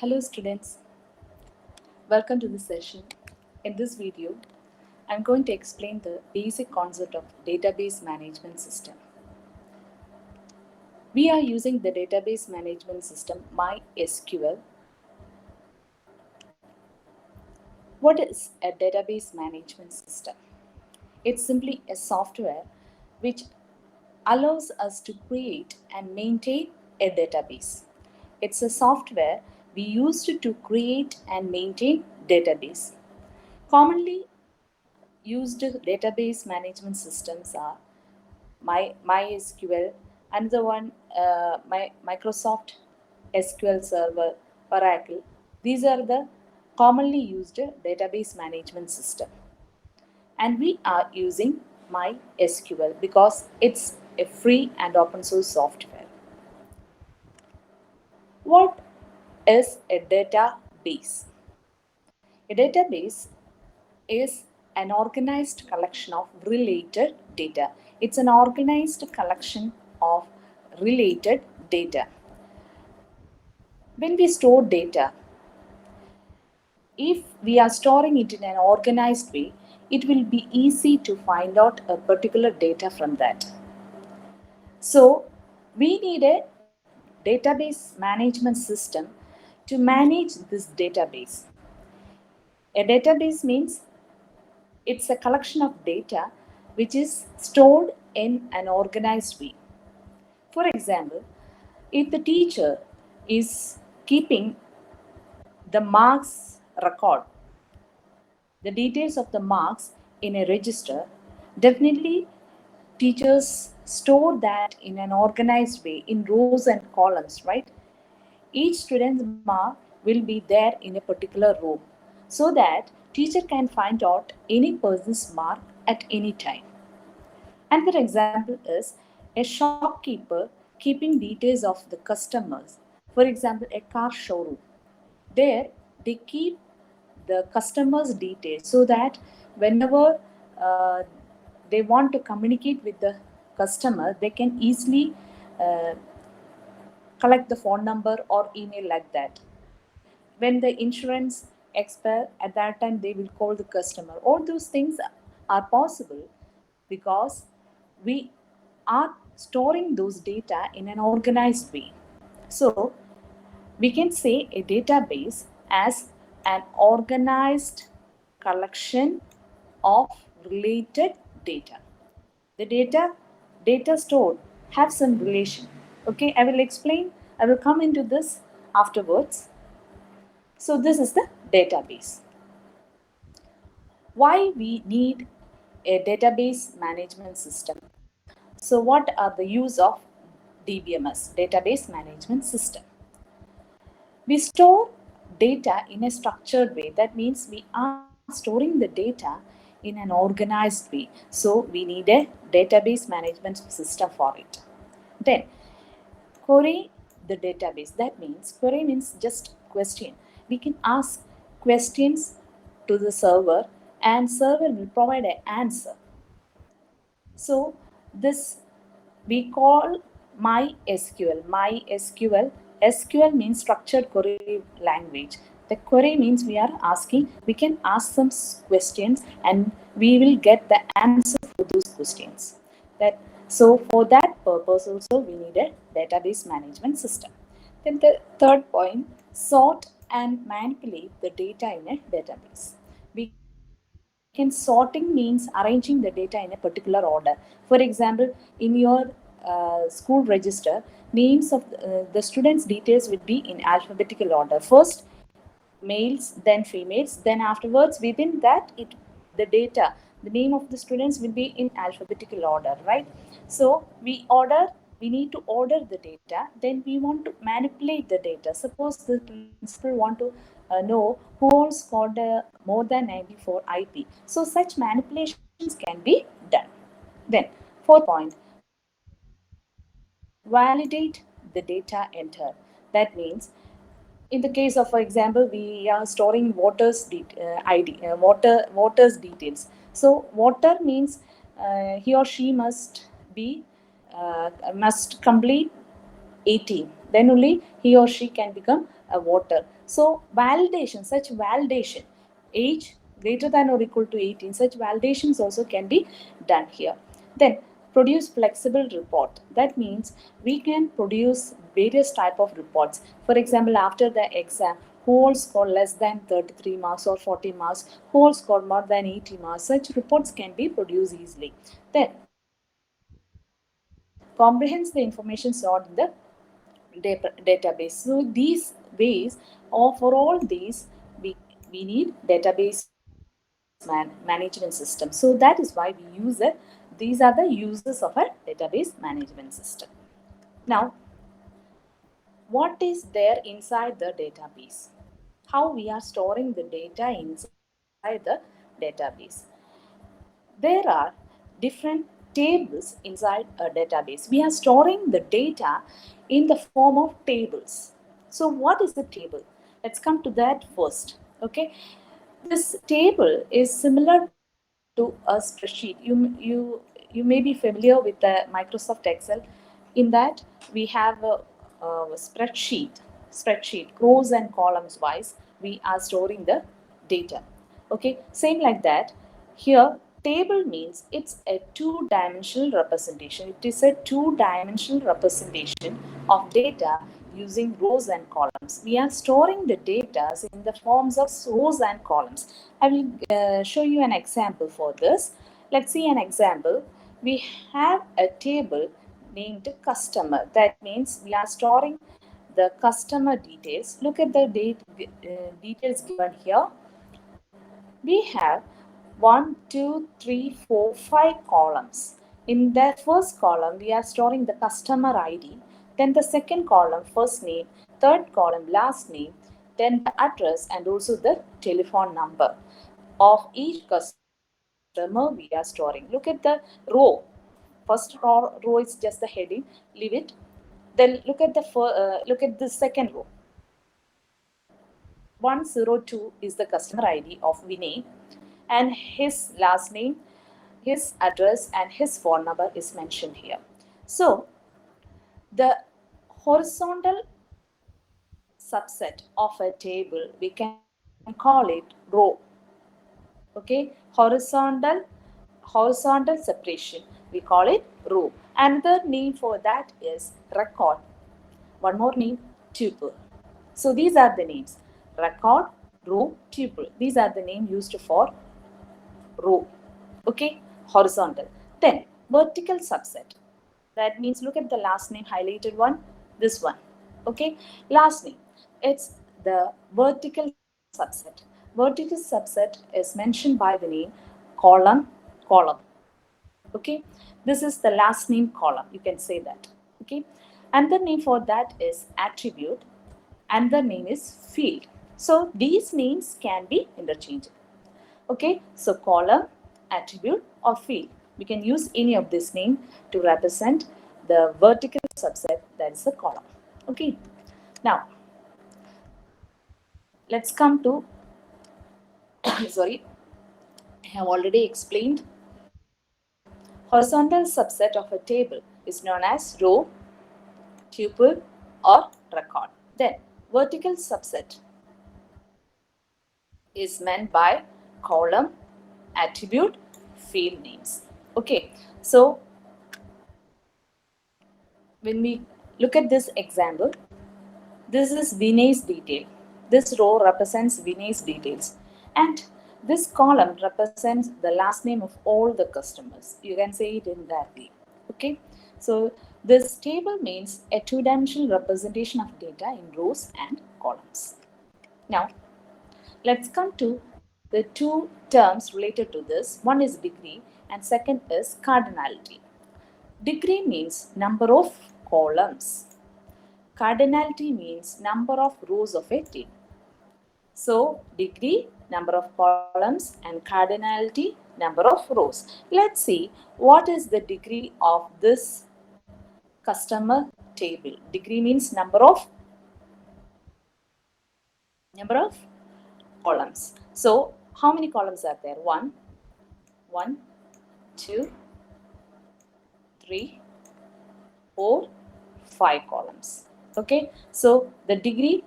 Hello students, welcome to this session. In this video, I'm going to explain the basic concept of database management system. We are using the database management system MySQL. What is a database management system? It's simply a software which allows us to create and maintain a database. It's a software we use to create and maintain database. Commonly used database management systems are MySQL, another one Microsoft SQL Server, Oracle. These are the commonly used database management system, and we are using MySQL because it's a free and open source software. What is a database? A database is an organized collection of related data. It's an organized collection of related data. When we store data, if we are storing it in an organized way, it will be easy to find out a particular data from that. So, we need a database management system to manage this database. A database means it's a collection of data which is stored in an organized way. For example, if the teacher is keeping the marks record, the details of the marks in a register, definitely teachers store that in an organized way in rows and columns, right? Each student's mark will be there in a particular row so that teacher can find out any person's mark at any time. Another example is a shopkeeper keeping details of the customers. For example, a car showroom. There, they keep the customer's details so that whenever uh, they want to communicate with the customer, they can easily uh, collect the phone number or email like that. When the insurance expire, at that time they will call the customer. All those things are possible because we are storing those data in an organized way. So we can say a database as an organized collection of related data. The data stored have some relation. Okay, I will explain. I will come into this afterwards. So this is the database. Why we need a database management system? So what are the use of DBMS, database management system? We store data in a structured way. That means we are storing the data in an organized way. So we need a database management system for it. Then query the database. That means query means just question. We can ask questions to the server and server will provide an answer. So this we call MySQL. MySQL. SQL means structured query language. The query means we are asking, we can ask some questions and we will get the answer for those questions. That so for that purpose also we need a database management system. Then the third point, sort and manipulate the data in a database. We can sorting means arranging the data in a particular order. For example, in your school register, names of the students' details will be in alphabetical order. First males, then females, then afterwards within that the data, the name of the students will be in alphabetical order, right? So we need to order the data, then we want to manipulate the data. Suppose the principal want to know who all scored more than 94 IP. So such manipulations can be done. Then fourth point, validate the data entered. That means in the case of, for example, we are storing voters details. So voter means he or she must be must complete 18, then only he or she can become a voter. So validation, such validation, age greater than or equal to 18, such validations also can be done here. Then produce flexible report. That means we can produce various type of reports. For example, after the exam, who all score less than 33 marks or 40 marks, who all score more than 80 marks, such reports can be produced easily. Then comprehends the information stored in the database. So these ways, or for all these, we need database management system. So that is why we use it. These are the uses of a database management system. Now, what is there inside the database? How we are storing the data inside the database? There are different tables inside a database. We are storing the data in the form of tables. So what is the table? Let's come to that first. Okay, this table is similar to a spreadsheet. You may be familiar with the Microsoft Excel. In that we have a spreadsheet rows and columns wise. We are storing the data. Okay, same like that. Here, table means it's a two-dimensional representation. It is a two-dimensional representation of data using rows and columns. We are storing the data in the forms of rows and columns. I will show you an example for this. Let's see an example. We have a table named customer. That means we are storing the customer details. Look at the details given here. We have 5 columns. In the first column, we are storing the customer ID. Then the second column, first name. Third column, last name. Then the address and also the telephone number of each customer we are storing. Look at the row. First row is just the heading. Leave it. Then look at the second row. 102 is the customer ID of Vinay, and his last name, his address, and his phone number is mentioned here. So, the horizontal subset of a table, we can call it row. Okay, horizontal separation, we call it row. Another name for that is record. One more name, tuple. So these are the names: record, row, tuple. These are the name used for row. Okay, horizontal. Then vertical subset. That means look at the last name highlighted one, this one. Okay, last name. It's the vertical subset. Vertical subset is mentioned by the name column. Okay, this is the last name column. You can say that. Okay, and the name for that is attribute, and the name is field. So these names can be interchangeable. Okay, so column, attribute, or field. We can use any of this name to represent the vertical subset, that is a column. Okay, now let's come to sorry, I have already explained. Horizontal subset of a table is known as row, tuple, or record. Then vertical subset is meant by column, attribute, field names. Okay, so when we look at this example, this is Vinay's detail. This row represents Vinay's details, and this column represents the last name of all the customers. You can say it in that way. Okay, so this table means a two-dimensional representation of data in rows and columns. Now, let's come to the two terms related to this. One is degree, and second is cardinality. Degree means number of columns. Cardinality means number of rows of a table. So, degree, number of columns, and cardinality, number of rows. Let's see what is the degree of this customer table. Degree means number of columns. So, how many columns are there? 1, 2, 3, 4, 5 columns. Okay, so the degree